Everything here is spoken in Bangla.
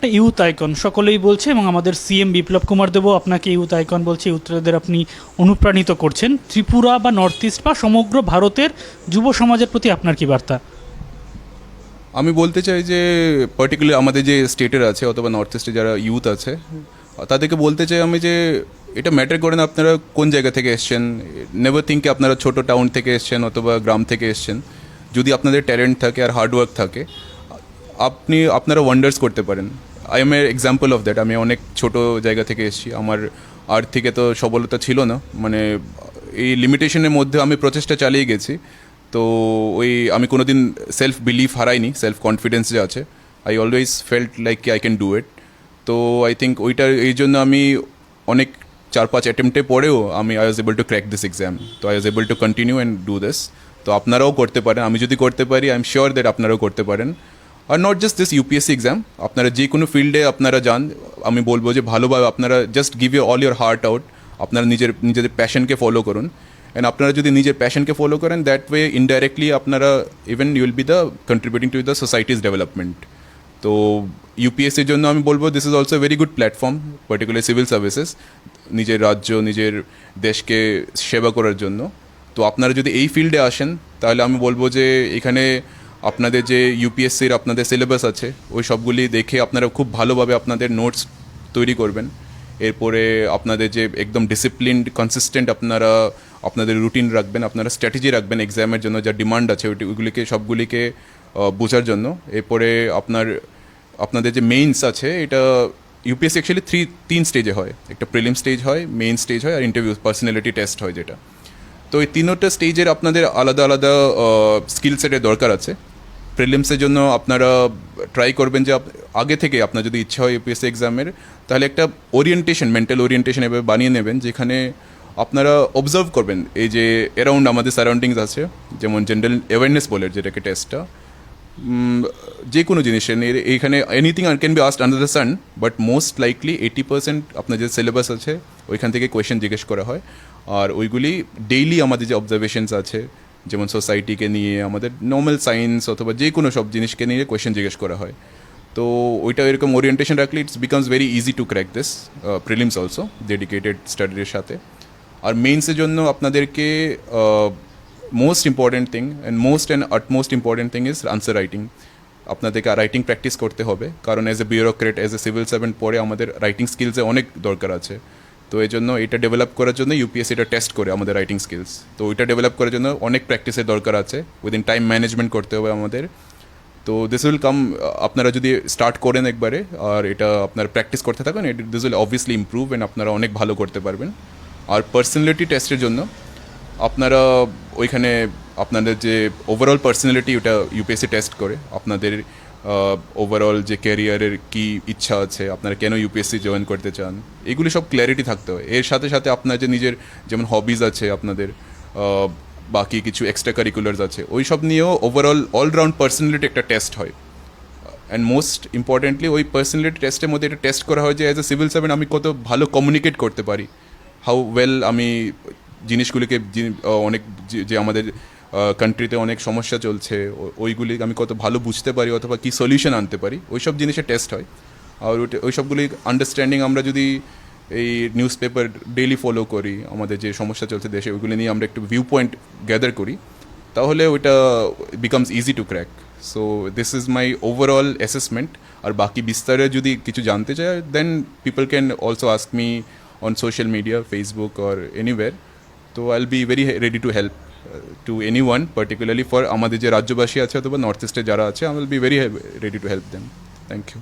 একটা ইউথ আইকন সকলেই বলছে, এবং আমাদের সিএম বিপ্লব কুমার দেবও আপনাকে ইউথ আইকন বলছে, ইউথদের আপনি অনুপ্রাণিত করছেন। ত্রিপুরা বা নর্থ ইস্ট বা সমগ্র ভারতের যুব সমাজের প্রতি আপনার কি বার্তা? আমি বলতে চাই যে পার্টিকুলার আমাদের যে স্টেটের আছে অথবা নর্থ ইস্টে যারা ইউথ আছে তাদেরকে বলতে চাই আমি যে এটা ম্যাটার করে না আপনারা কোন জায়গা থেকে এসছেন। নেভার থিঙ্ক আপনারা ছোট টাউন থেকে এসছেন অথবা গ্রাম থেকে এসছেন। যদি আপনাদের ট্যালেন্ট থাকে আর হার্ডওয়ার্ক থাকে আপনারা ওয়ান্ডার্স করতে পারেন। I M a example of that. আমি অনেক ছোট জায়গা থেকে এসেছি, আমার আর্থিক তো সবলতা ছিল না, মানে এই লিমিটেশনের মধ্যে আমি প্রচেষ্টা চালিয়ে গেছি। তো আমি কোনো দিন সেলফ বিলিফ হারাইনি, সেলফ কনফিডেন্স যে আছে, I always felt like I can do it. তো আই থিঙ্ক এই জন্য আমি অনেক 4-5 অ্যাটেম্পটে পরেও I was able to crack this exam. তো I was able to continue and do this. তো আপনারাও করতে পারেন, আমি যদি করতে পারি আই এম শিওর দ্যাট আপনারাও করতে পারেন। Are not just this UPSC exam, আপনারা যে কোনো ফিল্ডে আপনারা যান, আমি বলবো যে ভালোভাবে আপনারা just give you all your heart out. আপনারা নিজেদের প্যাশনকে ফলো করুন, অ্যান্ড আপনারা যদি নিজের প্যাশনকে ফলো করেন দ্যাট ওয়ে ইনডাইরেক্টলি আপনারা even you will be the contributing to the society's development. তো ইউপিএসসির জন্য আমি বলবো this is also very good platform, particular civil services, নিজের রাজ্য নিজের দেশকে সেবা করার জন্য। তো আপনারা যদি এই ফিল্ডে আসেন তাহলে আমি বলবো যে এখানে আপনাদের যে ইউপিএসসির আপনাদের সিলেবাস আছে ওই সবগুলি দেখে আপনারা খুব ভালোভাবে আপনাদের নোটস তৈরি করবেন। এরপরে আপনাদের যে একদম ডিসিপ্লিনড কনসিস্টেন্ট আপনারা আপনাদের রুটিন রাখবেন, আপনারা স্ট্র্যাটেজি রাখবেন এক্সামের জন্য যা ডিমান্ড আছে ওইগুলিকে সবগুলিকে বোঝার জন্য। এরপরে আপনাদের যে মেইনস আছে, এটা ইউপিএসসি অ্যাকচুয়ালি 3 স্টেজে হয়। একটা প্রিলিম স্টেজ হয়, মেইন স্টেজ হয়, আর ইন্টারভিউ পার্সোনালিটি টেস্ট হয় যেটা। তো এই তিনোটা স্টেজের আপনাদের আলাদা আলাদা স্কিল সেটের দরকার আছে। প্রিলিমসের জন্য আপনারা ট্রাই করবেন যে আগে থেকে আপনার যদি ইচ্ছা হয় ইউপিএসসি এক্সামের, তাহলে একটা ওরিয়েন্টেশন, মেন্টাল ওরিয়েন্টেশন এভাবে বানিয়ে নেবেন যেখানে আপনারা অবজার্ভ করবেন এই যে অ্যারাউন্ড আমাদের সারাউন্ডিংস আছে, যেমন জেনারেল অ্যাওয়ারনেস বলে যেটাকে টেস্টটা, যে কোনো জিনিসের নিয়ে এইখানে anything can be asked under the sun, but most likely 80% আপনার যে সিলেবাস আছে ওইখান থেকে কোয়েশ্চেন জিজ্ঞেস করা হয়। আর ওইগুলি ডেইলি আমাদের যে অবজারভেশনস আছে, যেমন সোসাইটিকে নিয়ে, আমাদের নর্মাল সায়েন্স অথবা যে কোনো সব জিনিসকে নিয়ে কোয়েশ্চেন জিজ্ঞেস করা হয়। তো ওইটা এরকম ওরিয়েন্টেশন রাখলে it's becomes very easy to crack this prelims also dedicated স্টাডির সাথে। আর মেইনসের জন্য আপনাদেরকে most important thing and utmost important thing is answer writing. আপনাদেরকে রাইটিং প্র্যাকটিস করতে হবে, কারণ as a bureaucrat, as a civil servant পরে আমাদের রাইটিং স্কিলসে অনেক দরকার আছে। তো এই জন্য এটা ডেভেলপ করার জন্য ইউপিএসসি এটা টেস্ট করে আমাদের রাইটিং স্কিলস। তো ওইটা ডেভেলপ করার জন্য অনেক প্র্যাকটিসের দরকার আছে, উইদিন টাইম ম্যানেজমেন্ট করতে হবে আমাদের। তো দিস উইল কাম, আপনারা যদি স্টার্ট করেন একবারে আর এটা আপনারা প্র্যাকটিস করতে থাকেন, this will obviously improve and আপনারা অনেক ভালো করতে পারবেন। আর পার্সোনালিটি টেস্টের জন্য আপনারা ওইখানে আপনাদের যে ওভারঅল পার্সোনালিটি ওটা ইউপিএসসি টেস্ট করে, আপনাদের ওভারঅল যে ক্যারিয়ারের কী ইচ্ছা আছে, আপনারা কেন ইউপিএসসি জয়েন করতে চান, এগুলি সব ক্ল্যারিটি থাকতে হয়। এর সাথে সাথে আপনার যে নিজের যেমন হবিজ আছে, আপনাদের বাকি কিছু এক্সট্রা কারিকুলার্স আছে, ওই সব নিয়েও ওভারঅল অলরাউন্ড পার্সোনালিটি একটা টেস্ট হয়। অ্যান্ড মোস্ট ইম্পর্টেন্টলি ওই পার্সোনালিটি টেস্টের মধ্যে এটা টেস্ট করা হয় যে অ্যাজ এ সিভিল সার্ভেন্ট আমি কত ভালো কমিউনিকেট করতে পারি, হাউ ওয়েল আমি জিনিসগুলিকে অনেক যে আমাদের কান্ট্রিতে অনেক সমস্যা চলছে ওইগুলি আমি কত ভালো বুঝতে পারি অথবা কী সলিউশন আনতে পারি, ওই সব জিনিসের টেস্ট হয়। আর ওই সবগুলি আন্ডারস্ট্যান্ডিং আমরা যদি এই নিউজ পেপার ডেইলি ফলো করি, আমাদের যে সমস্যা চলছে দেশে ওইগুলি নিয়ে আমরা একটু ভিউ পয়েন্ট গ্যাদার করি, তাহলে ওইটা becomes easy to crack. So this is my overall assessment. আর বাকি বিস্তারে যদি কিছু জানতে চায় then people can also ask me on social media, Facebook or anywhere. তো I will be very ready to help to anyone, particularly for আমাদের যে রাজ্যবাসী আছে অথবা নর্থ ইস্টে যারা আছে, I will be very ready to help them. Thank you.